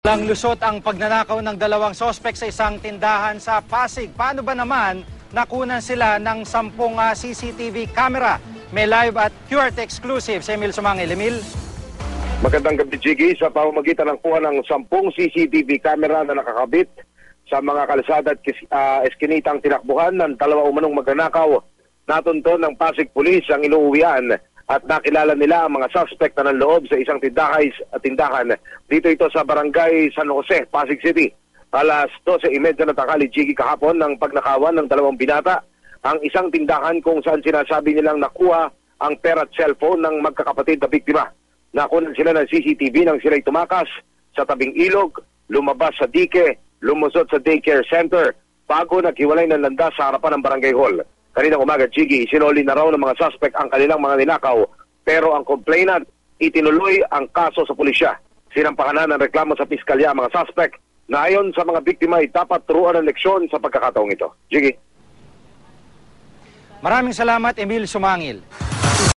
Lang lusot ang pagnanakaw ng dalawang sospek sa isang tindahan sa Pasig. Paano ba naman nakunan sila ng 10 CCTV camera? May live at QRT exclusive si Emil Sumangil. Emil? Magandang gabi, Jiggy. Sa pamamagitan ng kuha ng 10 CCTV camera na nakakabit sa mga kalsada at eskinitang tinakbuhan ng dalawa umanong magnanakaw, natunton ng Pasig Police ang inuuwian at nakilala nila ang mga suspect na ng loob sa isang tindahan. Dito ito sa Barangay San Jose, Pasig City. Alas 12:30 na tanghali, Jiggy, kahapon ng pagnakawan ng dalawang binata ang isang tindahan kung saan sinasabi nilang nakuha ang pera at cellphone ng magkakapatid na biktima. Nakunan sila ng CCTV nang sila'y tumakas sa tabing ilog, lumabas sa dike, lumusot sa daycare center bago naghiwalay ng landas sa harapan ng barangay hall. Kaninang umaga, Jiggy, sinoli na raw ng mga suspect ang kanilang mga ninakaw, pero ang complainant itinuloy ang kaso sa pulisya. Sinampahan na ng reklamo sa piskalya ang mga suspect na ayon sa mga biktima ay dapat turuan ng leksyon sa pagkakataong ito. Jiggy. Maraming salamat, Emil Sumangil.